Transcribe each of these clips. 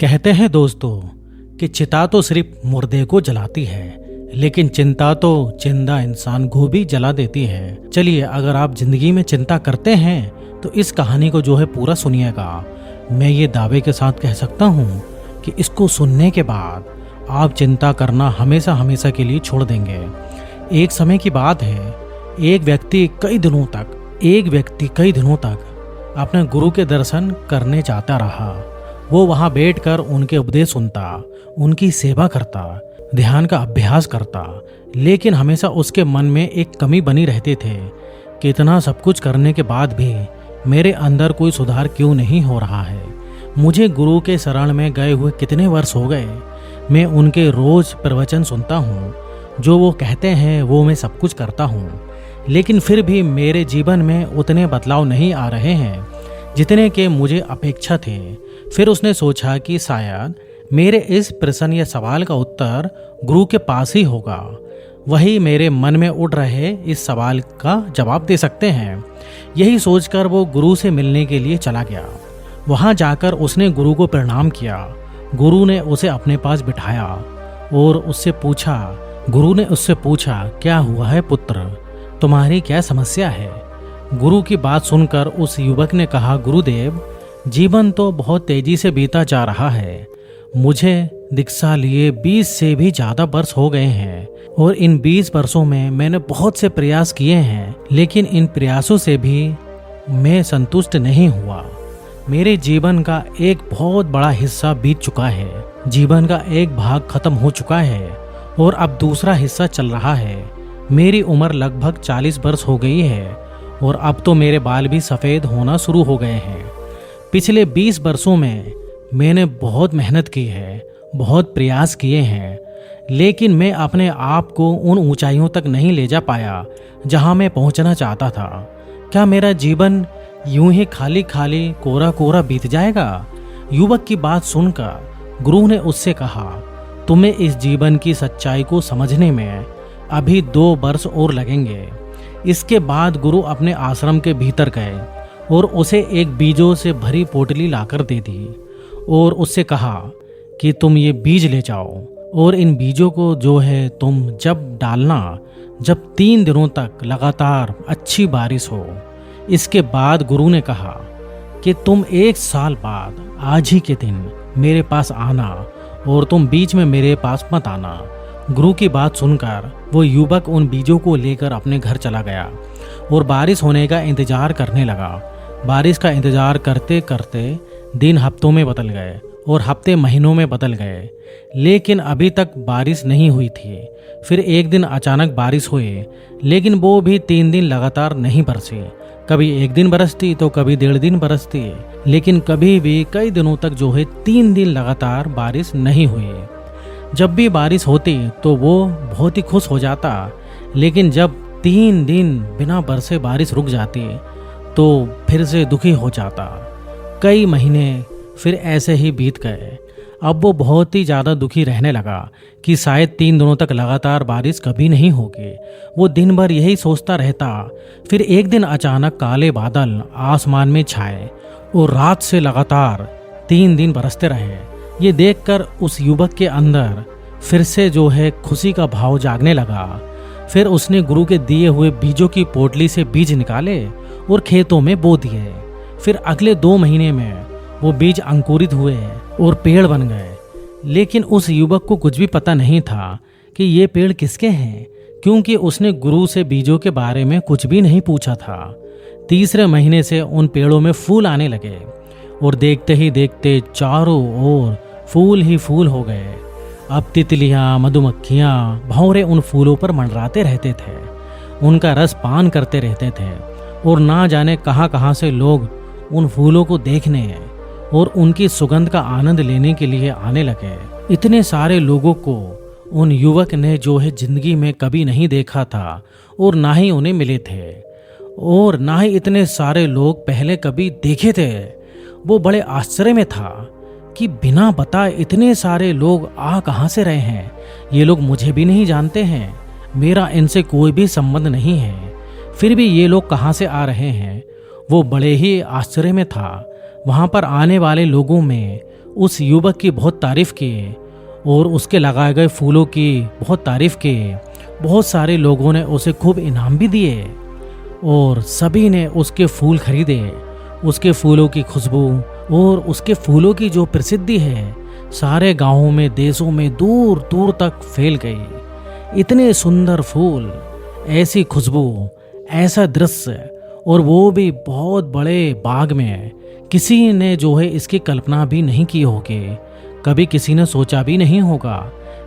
कहते हैं दोस्तों कि चिता तो सिर्फ मुर्दे को जलाती है, लेकिन चिंता तो जिंदा इंसान को भी जला देती है। चलिए, अगर आप जिंदगी में चिंता करते हैं तो इस कहानी को जो है पूरा सुनिएगा। मैं ये दावे के साथ कह सकता हूँ कि इसको सुनने के बाद आप चिंता करना हमेशा हमेशा के लिए छोड़ देंगे। एक समय की बात है, एक व्यक्ति कई दिनों तक अपने गुरु के दर्शन करने जाता रहा। वो वहाँ बैठकर उनके उपदेश सुनता, उनकी सेवा करता, ध्यान का अभ्यास करता, लेकिन हमेशा उसके मन में एक कमी बनी रहती थी कि इतना सब कुछ करने के बाद भी मेरे अंदर कोई सुधार क्यों नहीं हो रहा है। मुझे गुरु के शरण में गए हुए कितने वर्ष हो गए, मैं उनके रोज प्रवचन सुनता हूँ, जो वो कहते हैं वो मैं सब कुछ करता हूँ, लेकिन फिर भी मेरे जीवन में उतने बदलाव नहीं आ रहे हैं जितने के मुझे अपेक्षा थे। फिर उसने सोचा कि शायद मेरे इस प्रश्न या सवाल का उत्तर गुरु के पास ही होगा, वही मेरे मन में उड़ रहे इस सवाल का जवाब दे सकते हैं। यही सोचकर वो गुरु से मिलने के लिए चला गया। वहाँ जाकर उसने गुरु को प्रणाम किया। गुरु ने उसे अपने पास बिठाया और गुरु ने उससे पूछा, क्या हुआ है पुत्र, तुम्हारी क्या समस्या है। गुरु की बात सुनकर उस युवक ने कहा, गुरुदेव, जीवन तो बहुत तेजी से बीता जा रहा है। मुझे दीक्षा लिए 20 से भी ज़्यादा वर्ष हो गए हैं और इन 20 वर्षों में मैंने बहुत से प्रयास किए हैं, लेकिन इन प्रयासों से भी मैं संतुष्ट नहीं हुआ। मेरे जीवन का एक बहुत बड़ा हिस्सा बीत चुका है, जीवन का एक भाग खत्म हो चुका है और अब दूसरा हिस्सा चल रहा है। मेरी उम्र लगभग 40 वर्ष हो गई है और अब तो मेरे बाल भी सफ़ेद होना शुरू हो गए हैं। पिछले 20 वर्षों में मैंने बहुत मेहनत की है, बहुत प्रयास किए हैं, लेकिन मैं अपने आप को उन ऊंचाइयों तक नहीं ले जा पाया जहां मैं पहुंचना चाहता था। क्या मेरा जीवन यूं ही खाली खाली कोरा कोरा बीत जाएगा? युवक की बात सुनकर गुरु ने उससे कहा, तुम्हें इस जीवन की सच्चाई को समझने में अभी 2 वर्ष और लगेंगे। इसके बाद गुरु अपने आश्रम के भीतर गए और उसे एक बीजों से भरी पोटली लाकर दे दी और उससे कहा कि तुम ये बीज ले जाओ और इन बीजों को जो है तुम जब डालना, जब 3 दिनों तक लगातार अच्छी बारिश हो। इसके बाद गुरु ने कहा कि तुम 1 साल बाद आज ही के दिन मेरे पास आना और तुम बीच में मेरे पास मत आना। गुरु की बात सुनकर वो युवक उन बीजों को लेकर अपने घर चला गया और बारिश होने का इंतजार करने लगा। बारिश का इंतजार करते करते दिन हफ्तों में बदल गए और हफ्ते महीनों में बदल गए, लेकिन अभी तक बारिश नहीं हुई थी। फिर एक दिन अचानक बारिश हुई, लेकिन वो भी 3 दिन लगातार नहीं बरसी। कभी 1 दिन बरसती तो कभी 1.5 दिन बरसती, लेकिन कभी भी कई दिनों तक जो है 3 दिन लगातार बारिश नहीं हुई। जब भी बारिश होती तो वो बहुत ही खुश हो जाता, लेकिन जब 3 दिन बिना बरसे बारिश रुक जाती तो फिर से दुखी हो जाता। कई महीने फिर ऐसे ही बीत गए। अब वो बहुत ही ज़्यादा दुखी रहने लगा कि शायद 3 दिनों तक लगातार बारिश कभी नहीं होगी। वो दिन भर यही सोचता रहता। फिर एक दिन अचानक काले बादल आसमान में छाए और रात से लगातार 3 दिन बरसते रहे। ये देखकर उस युवक के अंदर फिर से जो है खुशी का भाव जागने लगा। फिर उसने गुरु के दिए हुए बीजों की पोटली से बीज निकाले और खेतों में बो दिए। फिर अगले 2 महीने में वो बीज अंकुरित हुए और पेड़ बन गए, लेकिन उस युवक को कुछ भी पता नहीं था कि ये पेड़ किसके हैं, क्योंकि उसने गुरु से बीजों के बारे में कुछ भी नहीं पूछा था। तीसरे महीने से उन पेड़ों में फूल आने लगे और देखते ही देखते चारों ओर फूल ही फूल हो गए। अब तितलियाँ, मधुमक्खियाँ, भंवरे उन फूलों पर मंडराते रहते थे, उनका रस पान करते रहते थे और ना जाने कहाँ कहाँ से लोग उन फूलों को देखने और उनकी सुगंध का आनंद लेने के लिए आने लगे। इतने सारे लोगों को उन युवक ने जो है जिंदगी में कभी नहीं देखा था और ना ही उन्हें मिले थे और ना ही इतने सारे लोग पहले कभी देखे थे। वो बड़े आश्चर्य में था कि बिना बताए इतने सारे लोग आ कहाँ से रहे हैं। ये लोग मुझे भी नहीं जानते हैं, मेरा इनसे कोई भी संबंध नहीं है, फिर भी ये लोग कहाँ से आ रहे हैं। वो बड़े ही आश्चर्य में था। वहाँ पर आने वाले लोगों में उस युवक की बहुत तारीफ की और उसके लगाए गए फूलों की बहुत तारीफ की। बहुत सारे लोगों ने उसे खूब इनाम भी दिए और सभी ने उसके फूल खरीदे। उसके फूलों की खुशबू और उसके फूलों की जो प्रसिद्धि है सारे गांवों में, देशों में, दूर दूर तक फैल गई। इतने सुंदर फूल, ऐसी खुशबू, ऐसा दृश्य, और वो भी बहुत बड़े बाग में। किसी ने जो है इसकी कल्पना भी नहीं की होगी। कभी किसी ने सोचा भी नहीं होगा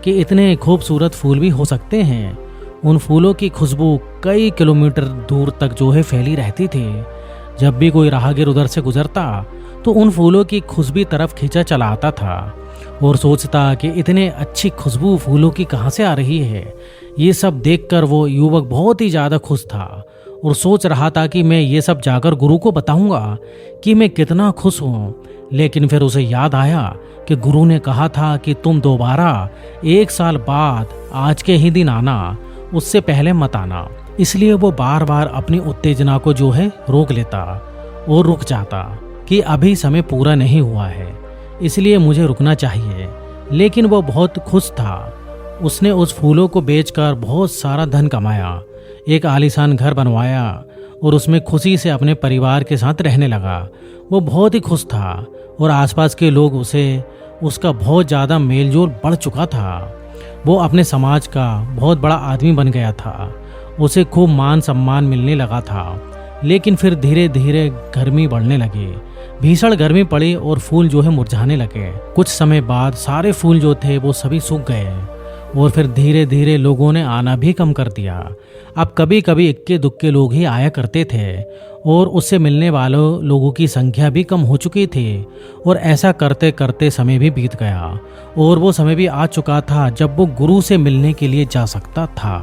कि इतने खूबसूरत फूल भी हो सकते हैं। उन फूलों की खुशबू कई किलोमीटर दूर तक जो है फैली रहती थी। जब भी कोई राहगीर उधर से गुजरता तो उन फूलों की खुशबू तरफ खींचा चला आता था और सोचता कि इतने अच्छी खुशबू फूलों की कहाँ से आ रही है। ये सब देखकर वो युवक बहुत ही ज़्यादा खुश था और सोच रहा था कि मैं ये सब जाकर गुरु को बताऊंगा कि मैं कितना खुश हूँ। लेकिन फिर उसे याद आया कि गुरु ने कहा था कि तुम दोबारा 1 साल बाद आज के ही दिन आना, उससे पहले मत आना। इसलिए वो बार बार अपनी उत्तेजना को जो है रोक लेता और रुक जाता कि अभी समय पूरा नहीं हुआ है, इसलिए मुझे रुकना चाहिए। लेकिन वो बहुत खुश था। उसने उस फूलों को बेचकर बहुत सारा धन कमाया, एक आलीशान घर बनवाया और उसमें खुशी से अपने परिवार के साथ रहने लगा। वो बहुत ही खुश था और आसपास के लोग उसका बहुत ज़्यादा मेलजोल बढ़ चुका था। वो अपने समाज का बहुत बड़ा आदमी बन गया था। उसे खूब मान सम्मान मिलने लगा था। लेकिन फिर धीरे धीरे गर्मी बढ़ने लगी। भीषण गर्मी पड़ी और फूल जो है मुरझाने लगे। कुछ समय बाद सारे फूल जो थे वो सभी सूख गए और फिर धीरे धीरे लोगों ने आना भी कम कर दिया। अब कभी कभी इक्के दुक्के लोग ही आया करते थे और उससे मिलने वालों लोगों की संख्या भी कम हो चुकी थी। और ऐसा करते करते समय भी बीत गया और वो समय भी आ चुका था जब वो गुरु से मिलने के लिए जा सकता था।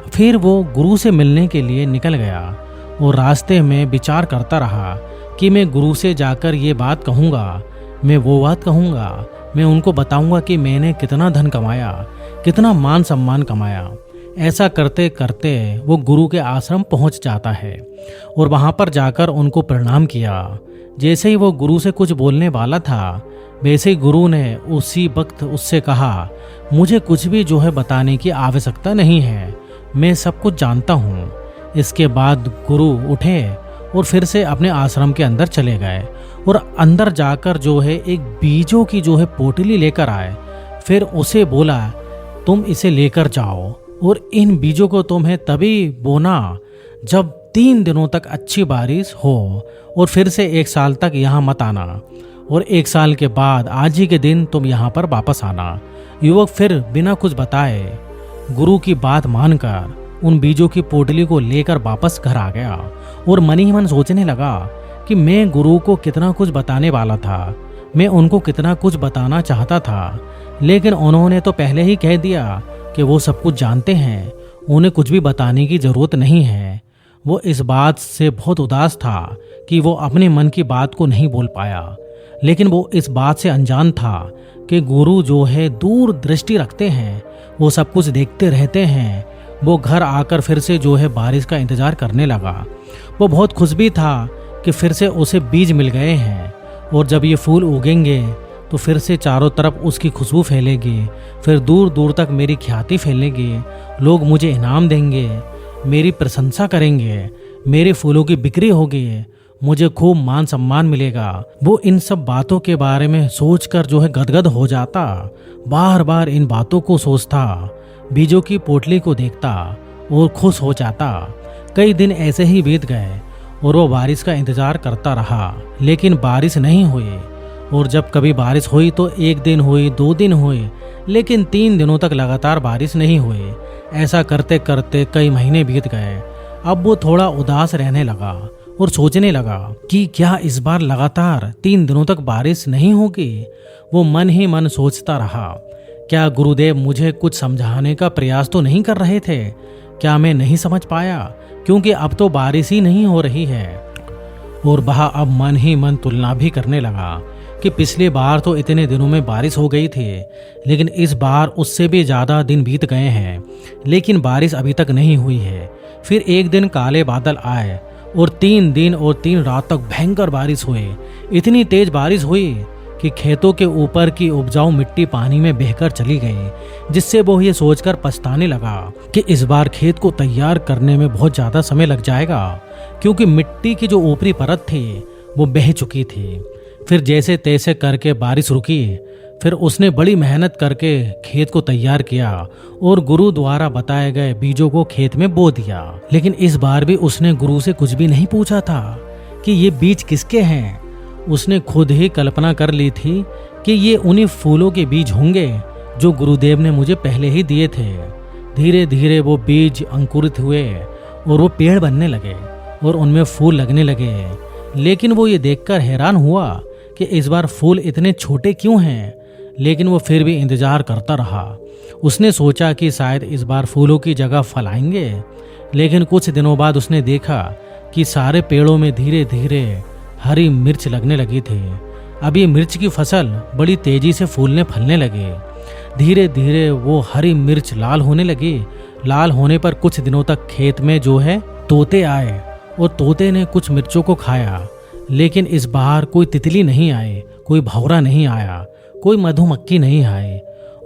फिर वो गुरु से मिलने के लिए निकल गया और रास्ते में विचार करता रहा कि मैं गुरु से जाकर ये बात कहूँगा, मैं वो बात कहूँगा, मैं उनको बताऊँगा कि मैंने कितना धन कमाया, कितना मान सम्मान कमाया। ऐसा करते करते वो गुरु के आश्रम पहुंच जाता है और वहां पर जाकर उनको प्रणाम किया। जैसे ही वो गुरु से कुछ बोलने वाला था वैसे ही गुरु ने उसी वक्त उससे कहा, मुझे कुछ भी जो है बताने की आवश्यकता नहीं है, मैं सब कुछ जानता हूँ। इसके बाद गुरु उठे और फिर से अपने आश्रम के अंदर चले गए और अंदर जाकर जो है एक बीजों की जो है पोटली लेकर आए। फिर उसे बोला, तुम इसे लेकर जाओ और इन बीजों को तुम्हें तभी बोना जब 3 दिनों तक अच्छी बारिश हो और फिर से 1 साल तक यहाँ मत आना और 1 साल के बाद आज ही के दिन तुम यहाँ पर वापस आना। युवक फिर बिना कुछ बताए गुरु की बात मानकर उन बीजों की पोटली को लेकर वापस घर आ गया और मन ही मन सोचने लगा कि मैं गुरु को कितना कुछ बताने वाला था, मैं उनको कितना कुछ बताना चाहता था, लेकिन उन्होंने तो पहले ही कह दिया कि वो सब कुछ जानते हैं, उन्हें कुछ भी बताने की जरूरत नहीं है। वो इस बात से बहुत उदास था कि वो अपने मन की बात को नहीं बोल पाया। लेकिन वो इस बात से अनजान था कि गुरु जो है दूर दृष्टि रखते हैं, वो सब कुछ देखते रहते हैं। वो घर आकर फिर से जो है बारिश का इंतजार करने लगा। वो बहुत खुश भी था कि फिर से उसे बीज मिल गए हैं और जब ये फूल उगेंगे तो फिर से चारों तरफ उसकी खुशबू फैलेगी, फिर दूर दूर तक मेरी ख्याति फैलेगी, लोग मुझे इनाम देंगे, मेरी प्रशंसा करेंगे, मेरे फूलों की बिक्री होगी, मुझे खूब मान सम्मान मिलेगा। वो इन सब बातों के बारे में सोचकर जो है गदगद हो जाता, बार बार इन बातों को सोचता, बीजों की पोटली को देखता और खुश हो जाता। कई दिन ऐसे ही बीत गए और वो बारिश का इंतजार करता रहा, लेकिन बारिश नहीं हुई। और जब कभी बारिश हुई तो 1 दिन हुई, 2 दिन हुई, लेकिन 3 दिनों तक लगातार बारिश नहीं हुई। ऐसा करते करते कई महीने बीत गए। अब वो थोड़ा उदास रहने लगा और सोचने लगा कि क्या इस बार लगातार 3 दिनों तक बारिश नहीं होगी। वो मन ही मन सोचता रहा, क्या गुरुदेव मुझे कुछ समझाने का प्रयास तो नहीं कर रहे थे? क्या मैं नहीं समझ पाया? क्योंकि अब तो बारिश ही नहीं हो रही है। और वह अब मन ही मन तुलना भी करने लगा कि पिछली बार तो इतने दिनों में बारिश हो गई थी, लेकिन इस बार उससे भी ज़्यादा दिन बीत गए हैं, लेकिन बारिश अभी तक नहीं हुई है। फिर एक दिन काले बादल आए और 3 दिन और 3 रात तक भयंकर बारिश हुई। इतनी तेज बारिश हुई कि खेतों के ऊपर की उपजाऊ मिट्टी पानी में बहकर चली गई, जिससे वो ये सोचकर पछताने लगा कि इस बार खेत को तैयार करने में बहुत ज़्यादा समय लग जाएगा, क्योंकि मिट्टी की जो ऊपरी परत थी वो बह चुकी थी। फिर जैसे तैसे करके बारिश रुकी, फिर उसने बड़ी मेहनत करके खेत को तैयार किया और गुरु द्वारा बताए गए बीजों को खेत में बो दिया। लेकिन इस बार भी उसने गुरु से कुछ भी नहीं पूछा था कि ये बीज किसके हैं। उसने खुद ही कल्पना कर ली थी कि ये उन्हीं फूलों के बीज होंगे जो गुरुदेव ने मुझे पहले ही दिए थे। धीरे धीरे वो बीज अंकुरित हुए और वो पेड़ बनने लगे और उनमें फूल लगने लगे। लेकिन वो ये देखकर हैरान हुआ कि इस बार फूल इतने छोटे क्यों हैं, लेकिन वो फिर भी इंतजार करता रहा। उसने सोचा कि शायद इस बार फूलों की जगह फल आएंगे। लेकिन कुछ दिनों बाद उसने देखा कि सारे पेड़ों में धीरे धीरे हरी मिर्च लगने लगी थी। अब ये मिर्च की फसल बड़ी तेजी से फूलने फलने लगे। धीरे धीरे वो हरी मिर्च लाल होने लगी। लाल होने पर कुछ दिनों तक खेत में जो है तोते आए और तोते ने कुछ मिर्चों को खाया। लेकिन इस बार कोई तितली नहीं आए, कोई भौरा नहीं आया, कोई मधुमक्खी नहीं आए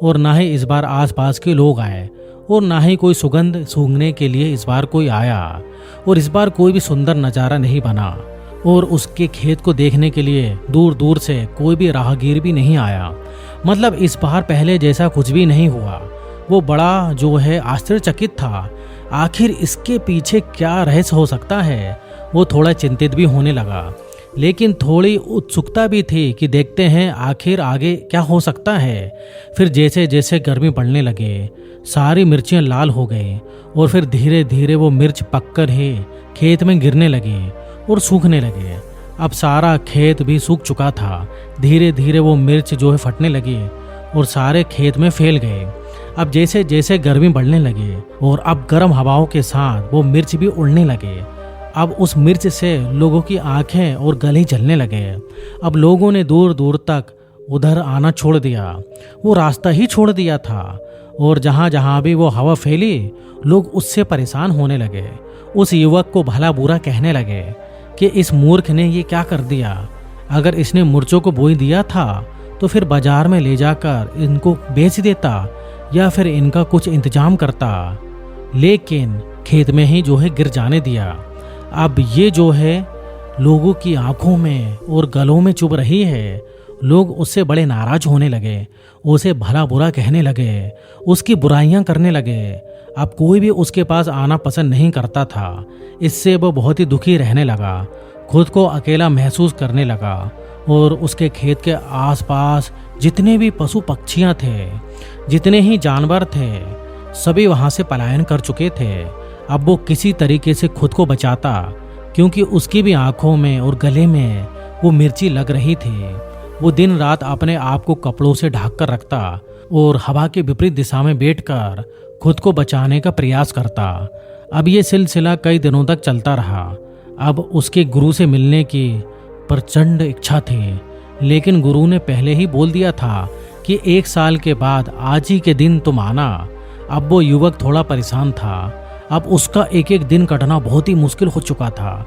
और ना ही इस बार आसपास के लोग आए और ना ही कोई सुगंध सूंघने के लिए इस बार कोई आया। और इस बार कोई भी सुंदर नज़ारा नहीं बना और उसके खेत को देखने के लिए दूर दूर से कोई भी राहगीर भी नहीं आया। मतलब इस बार पहले जैसा कुछ भी नहीं हुआ। वो बड़ा जो है आश्चर्यचकित था। आखिर इसके पीछे क्या रहस्य हो सकता है। वो थोड़ा चिंतित भी होने लगा, लेकिन थोड़ी उत्सुकता भी थी कि देखते हैं आखिर आगे क्या हो सकता है। फिर जैसे जैसे गर्मी बढ़ने लगे, सारी मिर्चियाँ लाल हो गई और फिर धीरे धीरे वो मिर्च पककर ही खेत में गिरने लगी और सूखने लगे। अब सारा खेत भी सूख चुका था। धीरे धीरे वो मिर्च जो है फटने लगी और सारे खेत में फैल गए। अब जैसे जैसे गर्मी बढ़ने लगी और अब गर्म हवाओं के साथ वो मिर्च भी उड़ने लगे। अब उस मिर्च से लोगों की आंखें और गले जलने लगे। अब लोगों ने दूर दूर तक उधर आना छोड़ दिया। वो रास्ता ही छोड़ दिया था और जहाँ जहाँ भी वो हवा फैली, लोग उससे परेशान होने लगे। उस युवक को भला बुरा कहने लगे कि इस मूर्ख ने ये क्या कर दिया। अगर इसने मिर्चों को बोई दिया था तो फिर बाजार में ले जाकर इनको बेच देता या फिर इनका कुछ इंतजाम करता, लेकिन खेत में ही जो है गिर जाने दिया। अब ये जो है लोगों की आंखों में और गलों में चुभ रही है। लोग उससे बड़े नाराज होने लगे, उसे भला बुरा कहने लगे, उसकी बुराइयां करने लगे। अब कोई भी उसके पास आना पसंद नहीं करता था। इससे वो बहुत ही दुखी रहने लगा, खुद को अकेला महसूस करने लगा और उसके खेत के आसपास जितने भी पशु पक्षियां थे, जितने ही जानवर थे, सभी वहां से पलायन कर चुके थे। अब वो किसी तरीके से खुद को बचाता, क्योंकि उसकी भी आंखों में और गले में वो मिर्ची लग रही थी। वो दिन रात अपने आप को कपड़ों से ढक कर रखता और हवा के विपरीत दिशा में बैठकर खुद को बचाने का प्रयास करता। अब ये सिलसिला कई दिनों तक चलता रहा। अब उसके गुरु से मिलने की प्रचंड इच्छा थी, लेकिन गुरु ने पहले ही बोल दिया था कि 1 साल के बाद आज ही के दिन तुम आना। अब वो युवक थोड़ा परेशान था। अब उसका एक एक दिन कटना बहुत ही मुश्किल हो चुका था।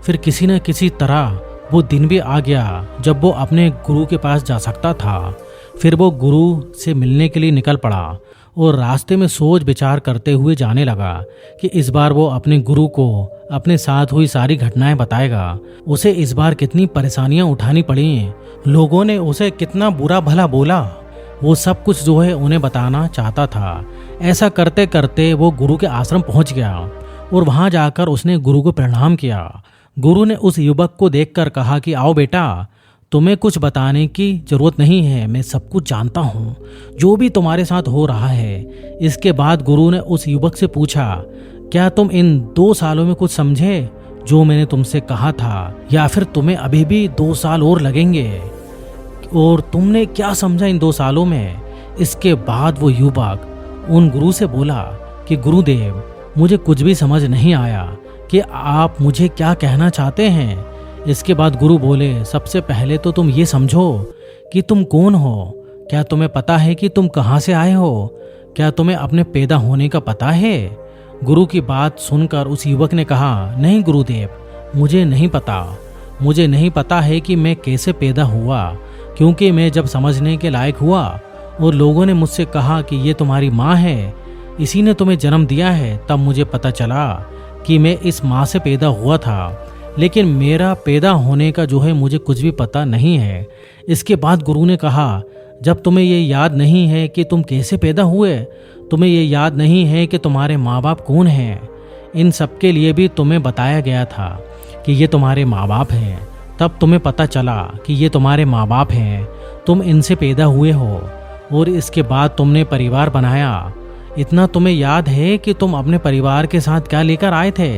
फिर किसी न किसी तरह वो दिन भी आ गया जब वो अपने गुरु के पास जा सकता था। फिर वो गुरु से मिलने के लिए निकल पड़ा और रास्ते में सोच विचार करते हुए जाने लगा कि इस बार वो अपने गुरु को अपने साथ हुई सारी घटनाएं बताएगा। उसे इस बार कितनी परेशानियां उठानी पड़ी, लोगों ने उसे कितना बुरा भला बोला, वो सब कुछ जो है उन्हें बताना चाहता था। ऐसा करते करते वो गुरु के आश्रम पहुंच गया और वहां जाकर उसने गुरु को प्रणाम किया। गुरु ने उस युवक को देखकर कहा कि आओ बेटा, तुम्हें कुछ बताने की जरूरत नहीं है, मैं सब कुछ जानता हूँ, जो भी तुम्हारे साथ हो रहा है। इसके बाद गुरु ने उस युवक से पूछा, क्या तुम इन 2 सालों में कुछ समझे जो मैंने तुमसे कहा था, या फिर तुम्हें अभी भी 2 साल और लगेंगे, और तुमने क्या समझा इन 2 सालों में। इसके बाद वो युवक उन गुरु से बोला कि गुरुदेव, मुझे कुछ भी समझ नहीं आया कि आप मुझे क्या कहना चाहते हैं। इसके बाद गुरु बोले, सबसे पहले तो तुम ये समझो कि तुम कौन हो। क्या तुम्हें पता है कि तुम कहाँ से आए हो? क्या तुम्हें अपने पैदा होने का पता है? गुरु की बात सुनकर उस युवक ने कहा, नहीं गुरुदेव, मुझे नहीं पता। मुझे नहीं पता है कि मैं कैसे पैदा हुआ, क्योंकि मैं जब समझने के लायक हुआ और लोगों ने मुझसे कहा कि ये तुम्हारी माँ है, इसी ने तुम्हें जन्म दिया है, तब मुझे पता चला कि मैं इस माँ से पैदा हुआ था, लेकिन मेरा पैदा होने का जो है मुझे कुछ भी पता नहीं है। इसके बाद गुरु ने कहा, जब तुम्हें ये याद नहीं है कि तुम कैसे पैदा हुए, तुम्हें ये याद नहीं है कि तुम्हारे माँ बाप कौन हैं, इन सब के लिए भी तुम्हें बताया गया था कि ये तुम्हारे माँ बाप हैं, तब तुम्हें पता चला कि ये तुम्हारे माँ बाप हैं, तुम इनसे पैदा हुए हो और इसके बाद तुमने परिवार बनाया। इतना तुम्हें याद है कि तुम अपने परिवार के साथ क्या लेकर आए थे,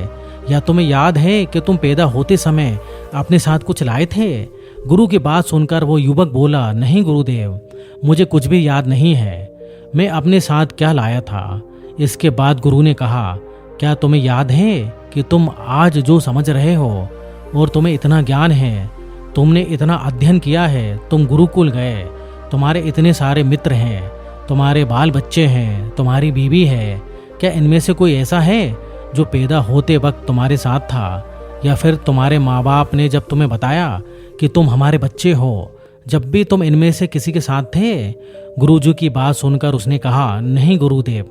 या तुम्हें याद है कि तुम पैदा होते समय अपने साथ कुछ लाए थे? गुरु की बात सुनकर वो युवक बोला, नहीं गुरुदेव, मुझे कुछ भी याद नहीं है, मैं अपने साथ क्या लाया था। इसके बाद गुरु ने कहा, क्या तुम्हें याद है कि तुम आज जो समझ रहे हो और तुम्हें इतना ज्ञान है, तुमने इतना अध्ययन किया है, तुम गुरुकुल गए, तुम्हारे इतने सारे मित्र हैं, तुम्हारे बाल बच्चे हैं, तुम्हारी बीवी है, क्या इनमें से कोई ऐसा है जो पैदा होते वक्त तुम्हारे साथ था, या फिर तुम्हारे माँ बाप ने जब तुम्हें बताया कि तुम हमारे बच्चे हो, जब भी तुम इनमें से किसी के साथ थे? गुरुजी की बात सुनकर उसने कहा, नहीं गुरुदेव,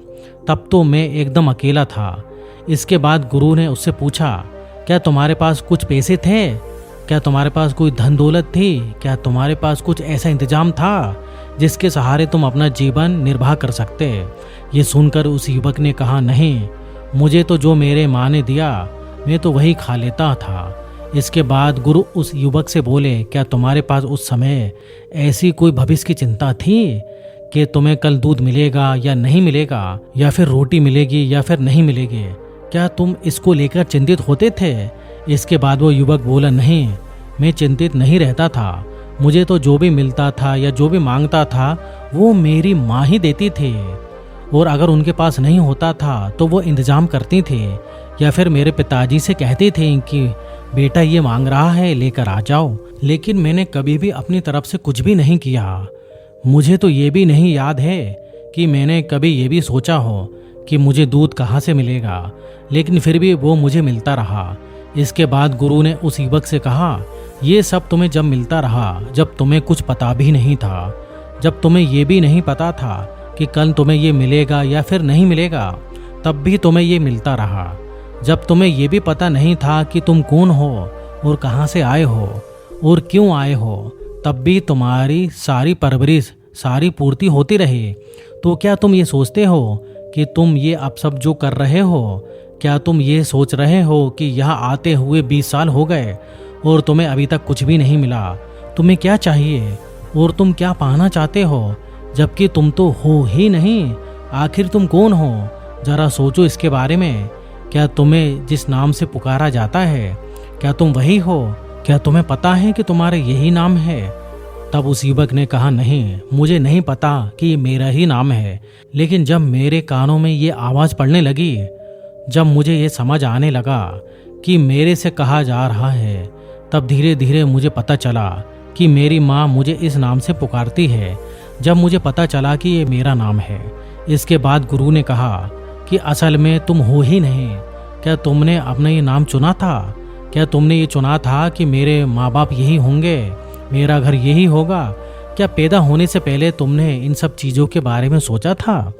तब तो मैं एकदम अकेला था। इसके बाद गुरु ने उससे पूछा, क्या तुम्हारे पास कुछ पैसे थे? क्या तुम्हारे पास कोई धन दौलत थी? क्या तुम्हारे पास कुछ ऐसा इंतजाम था जिसके सहारे तुम अपना जीवन निर्वाह कर सकते? ये सुनकर उस युवक ने कहा, नहीं, मुझे तो जो मेरे माँ ने दिया मैं तो वही खा लेता था। इसके बाद गुरु उस युवक से बोले, क्या तुम्हारे पास उस समय ऐसी कोई भविष्य की चिंता थी कि तुम्हें कल दूध मिलेगा या नहीं मिलेगा, या फिर रोटी मिलेगी या फिर नहीं मिलेगी? क्या तुम इसको लेकर चिंतित होते थे? इसके बाद वो युवक बोला, नहीं, मैं चिंतित नहीं रहता था, मुझे तो जो भी मिलता था या जो भी मांगता था वो मेरी माँ ही देती थी, और अगर उनके पास नहीं होता था तो वो इंतजाम करती थी, या फिर मेरे पिताजी से कहती थी कि बेटा ये मांग रहा है, लेकर आ जाओ। लेकिन मैंने कभी भी अपनी तरफ से कुछ भी नहीं किया। मुझे तो ये भी नहीं याद है कि मैंने कभी ये भी सोचा हो कि मुझे दूध कहाँ से मिलेगा, लेकिन फिर भी वो मुझे मिलता रहा। इसके बाद गुरु ने उस युवक से कहा, ये सब तुम्हें जब मिलता रहा जब तुम्हें कुछ पता भी नहीं था, जब तुम्हें ये भी नहीं पता था कि कल तुम्हें ये मिलेगा या फिर नहीं मिलेगा, तब भी तुम्हें ये मिलता रहा। जब तुम्हें ये भी पता नहीं था कि तुम कौन हो और कहाँ से आए हो और क्यों आए हो, तब भी तुम्हारी सारी परवरिश, सारी पूर्ति होती रही। तो क्या तुम ये सोचते हो कि तुम ये अब सब जो कर रहे हो, क्या तुम ये सोच रहे हो कि यहाँ आते हुए 20 साल हो गए और तुम्हें अभी तक कुछ भी नहीं मिला? तुम्हें क्या चाहिए और तुम क्या पाना चाहते हो, जबकि तुम तो हो ही नहीं? आखिर तुम कौन हो? जरा सोचो इसके बारे में। क्या तुम्हें जिस नाम से पुकारा जाता है, क्या तुम वही हो? क्या तुम्हें पता है कि तुम्हारा यही नाम है? तब उस युवक ने कहा, नहीं, मुझे नहीं पता कि ये मेरा ही नाम है, लेकिन जब मेरे कानों में ये आवाज़ पड़ने लगी, जब मुझे ये समझ आने लगा कि मेरे से कहा जा रहा है, तब धीरे धीरे मुझे पता चला कि मेरी माँ मुझे इस नाम से पुकारती है। जब मुझे पता चला कि ये मेरा नाम है, इसके बाद गुरु ने कहा कि असल में तुम हो ही नहीं। क्या तुमने अपना ये नाम चुना था? क्या तुमने ये चुना था कि मेरे माँ बाप यही होंगे, मेरा घर यही होगा? क्या पैदा होने से पहले तुमने इन सब चीज़ों के बारे में सोचा था,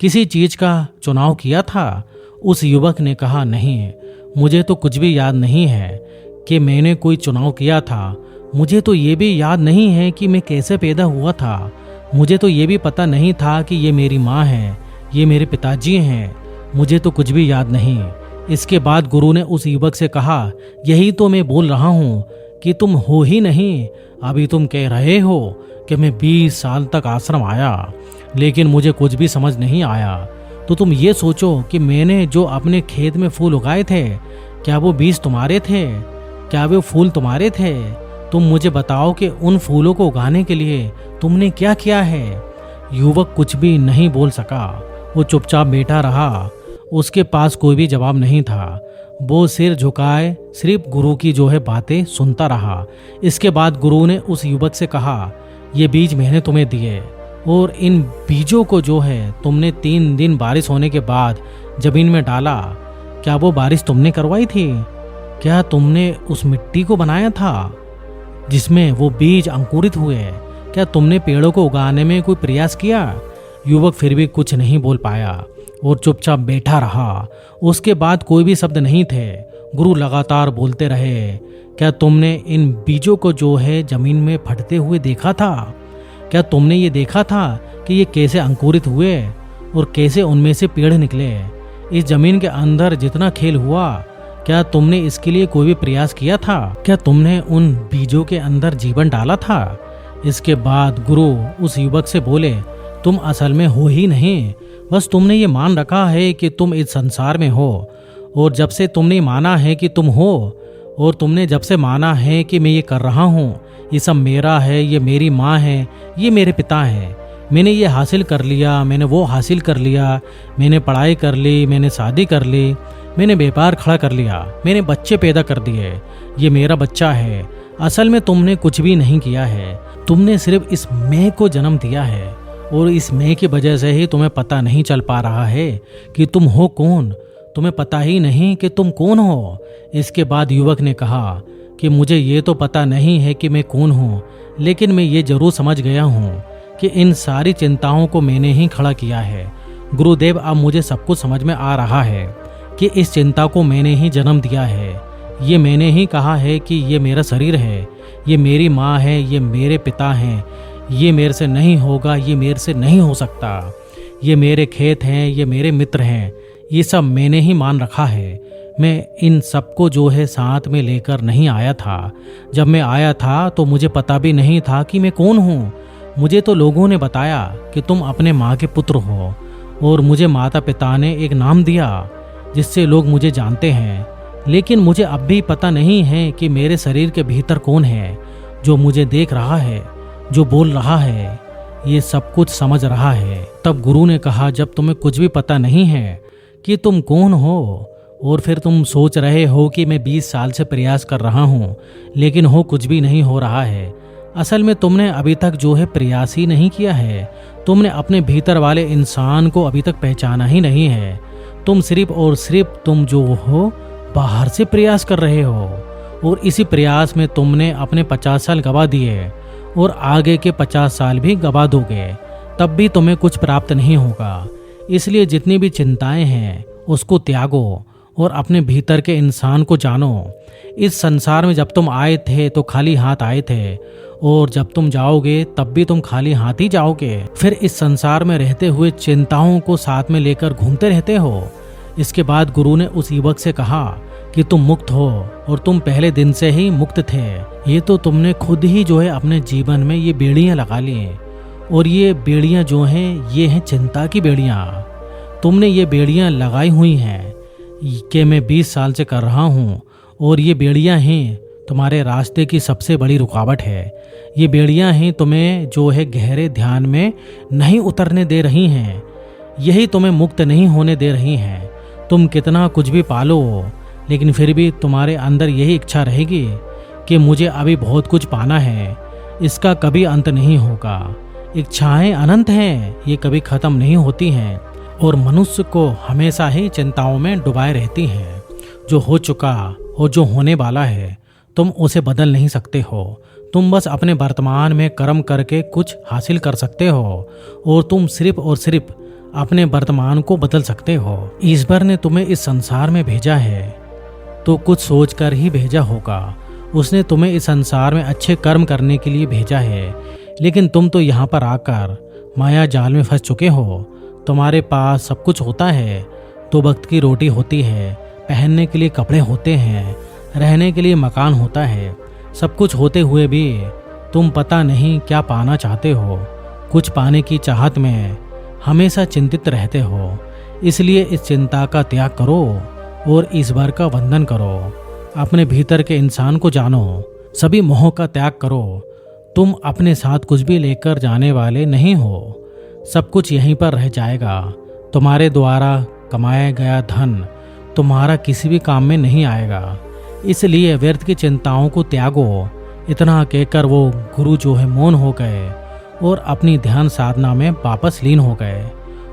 किसी चीज़ का चुनाव किया था? उस युवक ने कहा, नहीं, मुझे तो कुछ भी याद नहीं है कि मैंने कोई चुनाव किया था। मुझे तो ये भी याद नहीं है कि मैं कैसे पैदा हुआ था। मुझे तो ये भी पता नहीं था कि ये मेरी माँ है, ये मेरे पिताजी हैं। मुझे तो कुछ भी याद नहीं। इसके बाद गुरु ने उस युवक से कहा, यही तो मैं बोल रहा हूँ कि तुम हो ही नहीं। अभी तुम कह रहे हो कि मैं 20 साल तक आश्रम आया, लेकिन मुझे कुछ भी समझ नहीं आया। तो तुम ये सोचो कि मैंने जो अपने खेत में फूल उगाए थे, क्या वो बीज तुम्हारे थे? क्या वो फूल तुम्हारे थे? तुम मुझे बताओ कि उन फूलों को उगाने के लिए तुमने क्या किया है? युवक कुछ भी नहीं बोल सका। वो चुपचाप बैठा रहा। उसके पास कोई भी जवाब नहीं था। वो सिर झुकाए सिर्फ गुरु की जो है बातें सुनता रहा। इसके बाद गुरु ने उस युवक से कहा, ये बीज मैंने तुम्हें दिए, और इन बीजों को जो है तुमने 3 दिन बारिश होने के बाद जमीन में डाला। क्या वो बारिश तुमने करवाई थी? क्या तुमने उस मिट्टी को बनाया था जिसमें वो बीज अंकुरित हुए? क्या तुमने पेड़ों को उगाने में कोई प्रयास किया? युवक फिर भी कुछ नहीं बोल पाया और चुपचाप बैठा रहा। उसके बाद कोई भी शब्द नहीं थे। गुरु लगातार बोलते रहे, क्या तुमने इन बीजों को जो है जमीन में फटते हुए देखा था? क्या तुमने ये देखा था कि ये कैसे अंकुरित हुए और कैसे उनमें से पेड़ निकले? इस जमीन के अंदर जितना खेल हुआ, क्या तुमने इसके लिए कोई भी प्रयास किया था? क्या तुमने उन बीजों के अंदर जीवन डाला था? इसके बाद गुरु उस युवक से बोले, तुम असल में हो ही नहीं, बस तुमने ये मान रखा है कि तुम इस संसार में हो। और जब से तुमने माना है कि तुम हो, और तुमने जब से माना है कि मैं ये कर रहा हूँ, ये सब मेरा है, ये मेरी माँ है, ये मेरे पिता हैं, मैंने ये हासिल कर लिया, मैंने वो हासिल कर लिया, मैंने पढ़ाई कर ली, मैंने शादी कर ली, मैंने व्यापार खड़ा कर लिया, मैंने बच्चे पैदा कर दिए, ये मेरा बच्चा है। असल में तुमने कुछ भी नहीं किया है, तुमने सिर्फ इस मैं को जन्म दिया है और इस मैं की वजह से ही तुम्हें पता नहीं चल पा रहा है कि तुम हो कौन। तुम्हें पता ही नहीं कि तुम कौन हो। इसके बाद युवक ने कहा कि मुझे ये तो पता नहीं है कि मैं कौन हूँ, लेकिन मैं ये जरूर समझ गया हूँ कि इन सारी चिंताओं को मैंने ही खड़ा किया है। गुरुदेव, अब मुझे सब कुछ समझ में आ रहा है कि इस चिंता को मैंने ही जन्म दिया है। ये मैंने ही कहा है कि ये मेरा शरीर है, ये मेरी माँ है, ये मेरे पिता हैं, ये मेरे से नहीं होगा, ये मेरे से नहीं हो सकता, ये मेरे खेत हैं, ये मेरे मित्र हैं, ये सब मैंने ही मान रखा है। मैं इन सबको जो है साथ में लेकर नहीं आया था। जब मैं आया था तो मुझे पता भी नहीं था कि मैं कौन हूँ। मुझे तो लोगों ने बताया कि तुम अपने माँ के पुत्र हो, और मुझे माता पिता ने एक नाम दिया जिससे लोग मुझे जानते हैं। लेकिन मुझे अब भी पता नहीं है कि मेरे शरीर के भीतर कौन है, जो मुझे देख रहा है, जो बोल रहा है, ये सब कुछ समझ रहा है। तब गुरु ने कहा, जब तुम्हें कुछ भी पता नहीं है कि तुम कौन हो, और फिर तुम सोच रहे हो कि मैं 20 साल से प्रयास कर रहा हूँ लेकिन हो कुछ भी नहीं हो रहा है, असल में तुमने अभी तक जो है प्रयास ही नहीं किया है। तुमने अपने भीतर वाले इंसान को अभी तक पहचाना ही नहीं है। तुम सिर्फ और सिर्फ तुम जो हो बाहर से प्रयास कर रहे हो, और इसी प्रयास में तुमने अपने 50 साल गवा दिए और आगे के 50 साल भी गवा दोगे, तब भी तुम्हें कुछ प्राप्त नहीं होगा। इसलिए जितनी भी चिंताएं हैं उसको त्यागो और अपने भीतर के इंसान को जानो। इस संसार में जब तुम आए थे तो खाली हाथ आए थे, और जब तुम जाओगे तब भी तुम खाली हाथ ही जाओगे। फिर इस संसार में रहते हुए चिंताओं को साथ में लेकर घूमते रहते हो। इसके बाद गुरु ने उस युवक से कहा कि तुम मुक्त हो, और तुम पहले दिन से ही मुक्त थे। ये तो तुमने खुद ही जो है अपने जीवन में ये बेड़ियां लगा ली, और ये बेड़ियां जो हैं ये हैं चिंता की बेड़ियां। तुमने ये बेड़ियां लगाई हुई हैं कि मैं 20 साल से कर रहा हूँ, और ये बेड़ियां हैं तुम्हारे रास्ते की सबसे बड़ी रुकावट है। ये बेड़ियां हैं तुम्हें जो है गहरे ध्यान में नहीं उतरने दे रही हैं, यही तुम्हें मुक्त नहीं होने दे रही हैं। तुम कितना कुछ भी पालो, लेकिन फिर भी तुम्हारे अंदर यही इच्छा रहेगी कि मुझे अभी बहुत कुछ पाना है, इसका कभी अंत नहीं होगा। इच्छाएं अनंत हैं, ये कभी खत्म नहीं होती हैं, और मनुष्य को हमेशा ही चिंताओं में डुबाए रहती हैं। जो हो चुका और जो होने वाला है तुम उसे बदल नहीं सकते हो। तुम बस अपने वर्तमान में कर्म करके कुछ हासिल कर सकते हो, और तुम सिर्फ और सिर्फ अपने वर्तमान को बदल सकते हो। ईश्वर ने तुम्हें इस संसार में भेजा है तो कुछ सोचकर ही भेजा होगा। उसने तुम्हें इस संसार में अच्छे कर्म करने के लिए भेजा है, लेकिन तुम तो यहाँ पर आकर माया जाल में फंस चुके हो। तुम्हारे पास सब कुछ होता है, 2 वक्त की रोटी होती है, पहनने के लिए कपड़े होते हैं, रहने के लिए मकान होता है, सब कुछ होते हुए भी तुम पता नहीं क्या पाना चाहते हो। कुछ पाने की चाहत में हमेशा चिंतित रहते हो। इसलिए इस चिंता का त्याग करो और ईश्वर का वंदन करो। अपने भीतर के इंसान को जानो, सभी मोह का त्याग करो। तुम अपने साथ कुछ भी लेकर जाने वाले नहीं हो, सब कुछ यहीं पर रह जाएगा। तुम्हारे द्वारा कमाया गया धन तुम्हारा किसी भी काम में नहीं आएगा। इसलिए व्यर्थ की चिंताओं को त्यागो। इतना कहकर वो गुरु जो है मौन हो गए और अपनी ध्यान साधना में वापस लीन हो गए।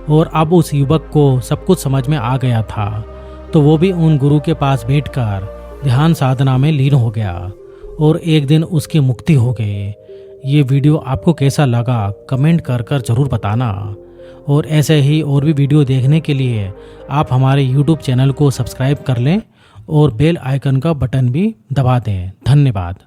और अब उस युवक को सब कुछ समझ में आ गया था, तो वो भी उन गुरु के पास बैठकर ध्यान साधना में लीन हो गया, और एक दिन उसकी मुक्ति हो गई। ये वीडियो आपको कैसा लगा कमेंट कर ज़रूर बताना। और ऐसे ही और भी वीडियो देखने के लिए आप हमारे YouTube चैनल को सब्सक्राइब कर लें और बेल आइकन का बटन भी दबा दें। धन्यवाद।